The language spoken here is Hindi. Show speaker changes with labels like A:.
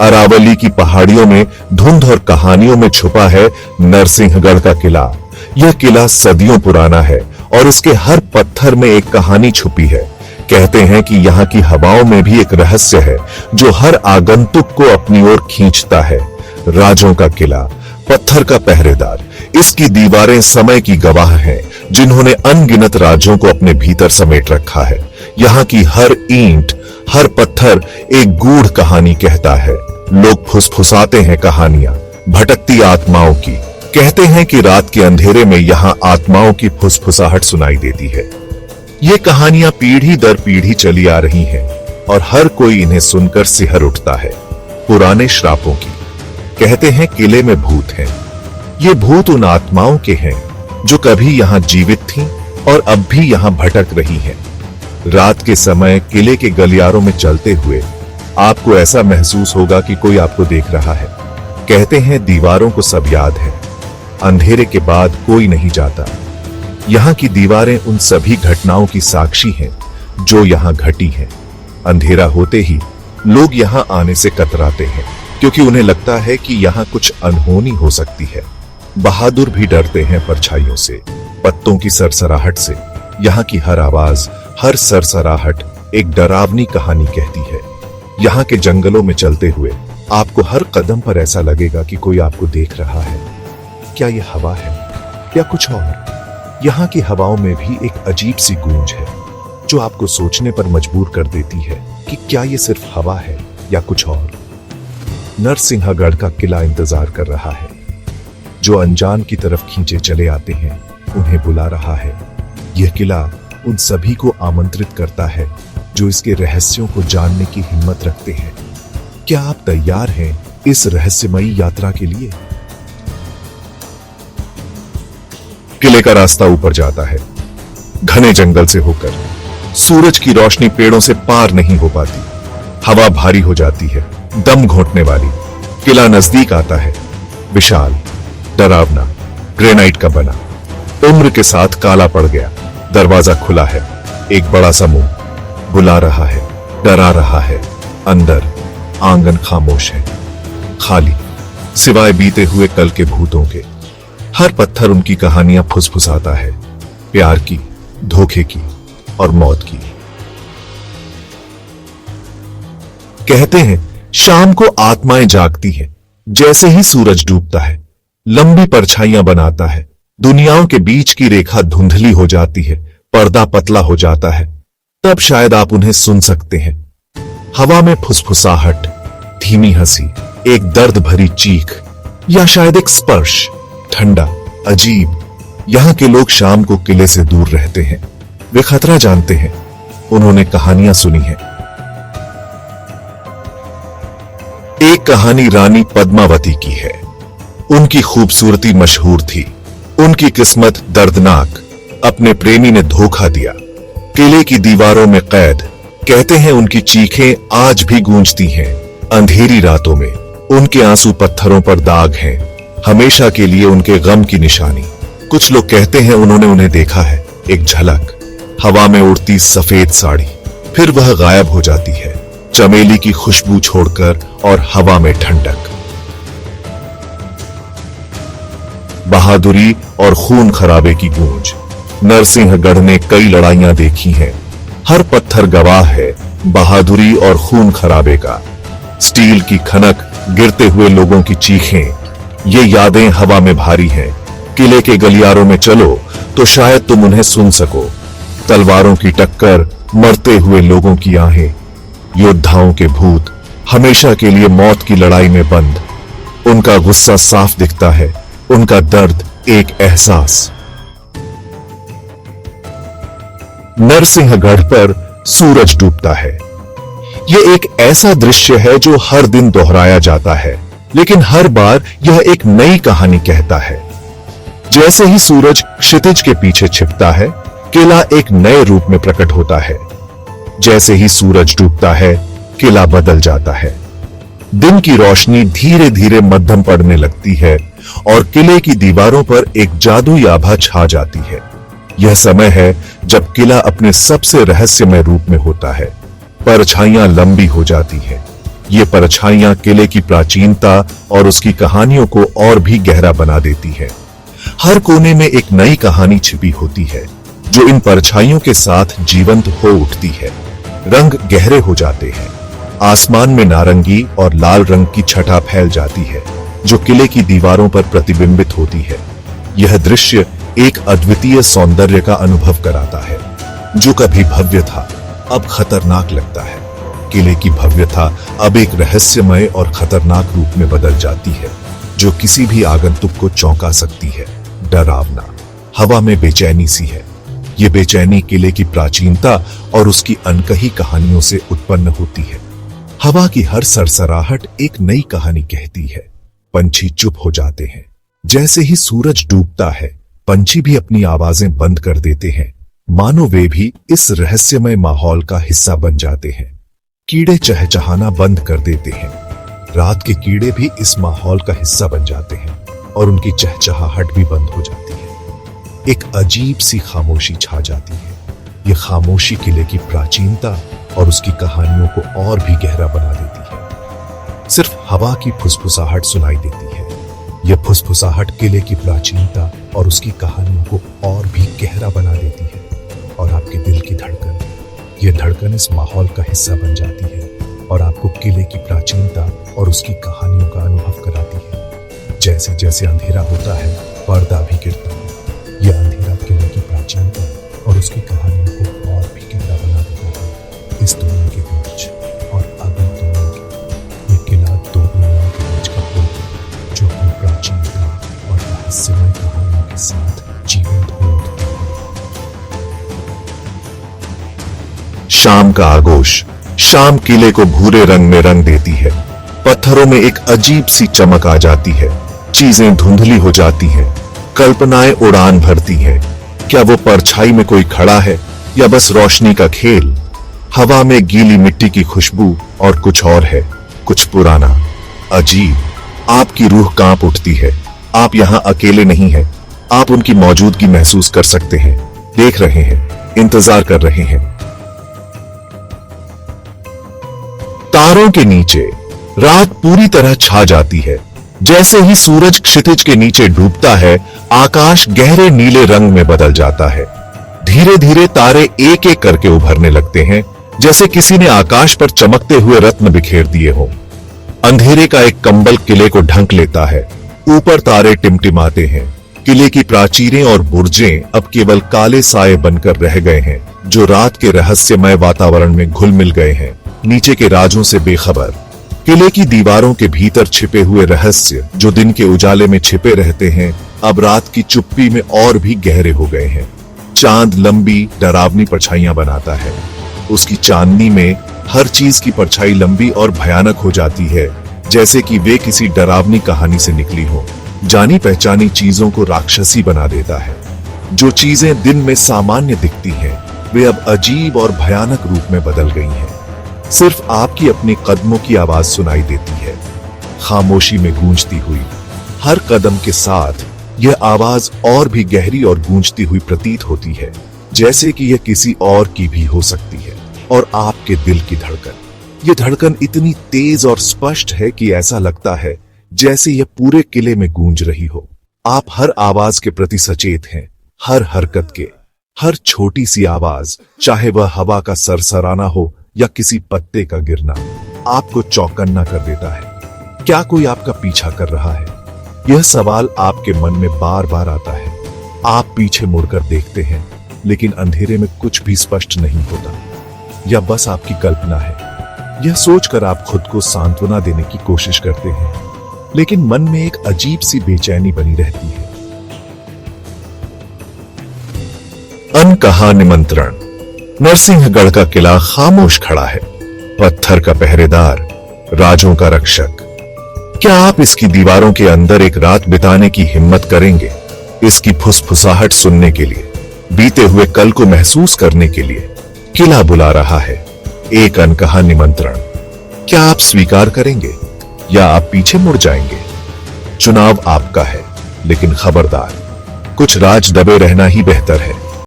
A: अरावली की पहाड़ियों में धुंध और कहानियों में छुपा है नरसिंहगढ़ का किला। यह किला सदियों पुराना है और इसके हर पत्थर में एक कहानी छुपी है। कहते हैं कि यहाँ की हवाओं में भी एक रहस्य है जो हर आगंतुक को अपनी ओर खींचता है। राजों का किला, पत्थर का पहरेदार, इसकी दीवारें समय की गवाह हैं, जिन्होंने अनगिनत राज्यों को अपने भीतर समेट रखा है। यहाँ की हर ईंट, हर पत्थर एक गूढ़ कहानी कहता है। लोग फुसफुसाते हैं कहानियां भटकती आत्माओं की। कहते हैं कि रात के अंधेरे में यहाँ आत्माओं की फुसफुसाहट सुनाई देती है। ये कहानियां पीढ़ी दर पीढ़ी चली आ रही हैं और हर कोई इन्हें सुनकर सिहर उठता है। पुराने श्रापों की। कहते हैं किले में भूत हैं। ये भूत उन आत्माओं के हैं जो कभी यहाँ जीवित थीं और अब भी यहाँ भटक रही हैं। रात के समय किले के गलियारों में चलते हुए आपको ऐसा महसूस होगा कि कोई आपको देख रहा है। कहते हैं दीवारों को सब याद है, अंधेरे के बाद कोई नहीं जाता। यहाँ की दीवारें उन सभी घटनाओं की साक्षी हैं जो यहाँ घटी हैं। अंधेरा होते ही लोग यहाँ आने से कतराते हैं क्योंकि उन्हें लगता है कि यहाँ कुछ अनहोनी हो सकती है। बहादुर भी डरते हैं परछाइयों से, पत्तों की सरसराहट से। यहाँ की हर आवाज, हर सरसराहट एक डरावनी कहानी कहती है। यहाँ के जंगलों में चलते हुए आपको हर कदम पर ऐसा लगेगा कि कोई आपको देख रहा है। क्या यह हवा है या कुछ और? यहाँ की हवाओं में भी एक अजीब सी गूंज है जो आपको सोचने पर मजबूर कर देती है कि क्या यह सिर्फ हवा है या कुछ और। नरसिंहगढ़ का किला इंतजार कर रहा है। जो अनजान की तरफ खींचे चले आते हैं उन्हें बुला रहा है। यह किला उन सभी को आमंत्रित करता है जो इसके रहस्यों को जानने की हिम्मत रखते हैं। क्या आप तैयार हैं इस रहस्यमयी यात्रा के लिए? किले का रास्ता ऊपर जाता है, घने जंगल से होकर। सूरज की रोशनी पेड़ों से पार नहीं हो पाती। हवा भारी हो जाती है, दम घोंटने वाली। किला नजदीक आता है, विशाल, डरावना, ग्रेनाइट का बना, उम्र के साथ काला पड़ गया। दरवाजा खुला है, एक बड़ा सा मुंह बुला रहा है, डरा रहा है। अंदर आंगन खामोश है, खाली, सिवाय बीते हुए कल के भूतों के। हर पत्थर उनकी कहानियां फुसफुसाता है, प्यार की, धोखे की और मौत की। कहते हैं शाम को आत्माएं जागती हैं। जैसे ही सूरज डूबता है, लंबी परछाइयां बनाता है। दुनियाओं के बीच की रेखा धुंधली हो जाती है, पर्दा पतला हो जाता है। तब शायद आप उन्हें सुन सकते हैं। हवा में फुसफुसाहट, धीमी हंसी, एक दर्द भरी चीख या शायद एक स्पर्श, ठंडा, अजीब। यहां के लोग शाम को किले से दूर रहते हैं। वे खतरा जानते हैं। उन्होंने कहानियां सुनी हैं। एक कहानी रानी पद्मावती की है। उनकी खूबसूरती मशहूर थी, उनकी किस्मत दर्दनाक। अपने प्रेमी ने धोखा दिया। किले की दीवारों में कैद। कहते हैं उनकी चीखें आज भी गूंजती हैं अंधेरी रातों में। उनके आंसू पत्थरों पर दाग हैं, हमेशा के लिए उनके गम की निशानी। कुछ लोग कहते हैं उन्होंने उन्हें देखा है, एक झलक, हवा में उड़ती सफेद साड़ी। फिर वह गायब हो जाती है, चमेली की खुशबू छोड़कर और हवा में ठंडक। बहादुरी और खून खराबे की गूंज। नरसिंहगढ़ ने कई लड़ाइयां देखी हैं। हर पत्थर गवाह है बहादुरी और खून खराबे का। स्टील की खनक, गिरते हुए लोगों की चीखें, ये यादें हवा में भारी हैं। किले के गलियारों में चलो तो शायद तुम उन्हें सुन सको। तलवारों की टक्कर, मरते हुए लोगों की आहें, योद्धाओं के भूत, हमेशा के लिए मौत की लड़ाई में बंद। उनका गुस्सा साफ दिखता है, उनका दर्द एक एहसास। नरसिंहगढ़ पर सूरज डूबता है। यह एक ऐसा दृश्य है जो हर दिन दोहराया जाता है, लेकिन हर बार यह एक नई कहानी कहता है। जैसे ही सूरज क्षितिज के पीछे छिपता है, किला एक नए रूप में प्रकट होता है। जैसे ही सूरज डूबता है, किला बदल जाता है। दिन की रोशनी धीरे धीरे मध्यम पड़ने लगती है और किले की दीवारों पर एक जादुई आभा छा जाती है। यह समय है जब किला अपने सबसे रहस्यमय रूप में होता है। परछाइयां लंबी हो जाती हैं, ये परछाइयां किले की प्राचीनता और उसकी कहानियों को और भी गहरा बना देती है। हर कोने में एक नई कहानी छिपी होती है जो इन परछाइयों के साथ जीवंत हो उठती है। रंग गहरे हो जाते हैं, आसमान में नारंगी और लाल रंग की छटा फैल जाती है जो किले की दीवारों पर प्रतिबिंबित होती है। यह दृश्य एक अद्वितीय सौंदर्य का अनुभव कराता है। जो कभी भव्य था अब खतरनाक लगता है। किले की भव्यता अब एक रहस्यमय और खतरनाक रूप में बदल जाती है जो किसी भी आगंतुक को चौंका सकती है। डरावना, हवा में बेचैनी सी है। ये बेचैनी किले की प्राचीनता और उसकी अनकही कहानियों से उत्पन्न होती है। हवा की हर सरसराहट एक नई कहानी कहती है। पंछी चुप हो जाते हैं। जैसे ही सूरज डूबता है पंछी भी अपनी आवाजें बंद कर देते हैं, मानो वे भी इस रहस्यमय माहौल का हिस्सा बन जाते हैं। कीड़े चहचहाना बंद कर देते हैं। रात के कीड़े भी इस माहौल का हिस्सा बन जाते हैं और उनकी चहचहाहट भी बंद हो जाती है। एक अजीब सी खामोशी छा जाती है। यह खामोशी किले की प्राचीनता और उसकी कहानियों को और भी गहरा बना देती है। सिर्फ हवा की फुसफुसाहट सुनाई देती है। यह फुसफुसाहट किले की प्राचीनता और उसकी कहानियों को और भी गहरा बना देती है। और आपके दिल की धड़कन, यह धड़कन इस माहौल का हिस्सा बन जाती है और आपको किले की प्राचीनता और उसकी कहानियों का अनुभव कराती है। जैसे जैसे अंधेरा होता है पर्दा भी गिरता है। यह अंधेरा किले की प्राचीनता और उसकी कहानियों को और भी गहरा बना देता है। इस दुनिया के बीच और अगली दुनिया के, यह किला दो दुनियाओं के बीच का पुल है जो अपनी प्राचीनता और रहस्यमय कहानियों के साथ जीवंत हो उठता है। शाम का आगोश, शाम किले को भूरे रंग में रंग देती है। पत्थरों में एक अजीब सी चमक आ जाती है। चीजें धुंधली हो जाती हैं। कल्पनाएं उड़ान भरती हैं। क्या वो परछाई में कोई खड़ा है या बस रोशनी का खेल? हवा में गीली मिट्टी की खुशबू और कुछ और है, कुछ पुराना, अजीब। आपकी रूह कांप उठती है। आप यहां अकेले नहीं हैं। आप उनकी मौजूदगी महसूस कर सकते हैं, देख रहे हैं, इंतजार कर रहे हैं। तारों के नीचे रात पूरी तरह छा जाती है। जैसे ही सूरज क्षितिज के नीचे डूबता है आकाश गहरे नीले रंग में बदल जाता है। धीरे धीरे तारे एक एक करके उभरने लगते हैं, जैसे किसी ने आकाश पर चमकते हुए रत्न बिखेर दिए हों। अंधेरे का एक कंबल किले को ढंक लेता है। ऊपर तारे टिमटिमाते हैं। किले की प्राचीरें और बुर्जें अब केवल काले साए बनकर रह गए हैं जो रात के रहस्यमय वातावरण में घुल मिल गए हैं, नीचे के राजों से बेखबर। किले की दीवारों के भीतर छिपे हुए रहस्य जो दिन के उजाले में छिपे रहते हैं अब रात की चुप्पी में और भी गहरे हो गए हैं। चांद लंबी डरावनी परछाइयां बनाता है। उसकी चांदनी में हर चीज की परछाई लंबी और भयानक हो जाती है, जैसे कि वे किसी डरावनी कहानी से निकली हो। जानी पहचानी चीजों को राक्षसी बना देता है। जो चीजें दिन में सामान्य दिखती हैं वे अब अजीब और भयानक रूप में बदल गई हैं। सिर्फ आपकी अपने कदमों की आवाज सुनाई देती है, खामोशी में गूंजती हुई। हर कदम के साथ यह आवाज और भी गहरी और गूंजती हुई प्रतीत होती है, जैसे कि यह किसी और की भी हो सकती है। और आपके दिल की धड़कन, यह धड़कन इतनी तेज और स्पष्ट है कि ऐसा लगता है जैसे यह पूरे किले में गूंज रही हो। आप हर आवाज के प्रति सचेत हैं, हर हरकत के, हर छोटी सी आवाज, चाहे वह हवा का सरसराना हो या किसी पत्ते का गिरना, आपको चौकन्ना कर देता है। क्या कोई आपका पीछा कर रहा है? यह सवाल आपके मन में बार बार आता है। आप पीछे मुड़कर देखते हैं, लेकिन अंधेरे में कुछ भी स्पष्ट नहीं होता। यह बस आपकी कल्पना है। यह सोचकर आप खुद को सांत्वना देने की कोशिश करते हैं, लेकिन मन में एक अजीब सी बेचैनी बनी रहती है। अनकहा निमंत्रण। नरसिंहगढ़ का किला खामोश खड़ा है। पत्थर का पहरेदार, राजों का रक्षक। क्या आप इसकी दीवारों के अंदर एक रात बिताने की हिम्मत करेंगे? इसकी फुसफुसाहट सुनने के लिए, बीते हुए कल को महसूस करने के लिए किला बुला रहा है। एक अनकहा निमंत्रण। क्या आप स्वीकार करेंगे या आप पीछे मुड़ जाएंगे? चुनाव आपका है, लेकिन खबरदार, कुछ राज दबे रहना ही बेहतर है।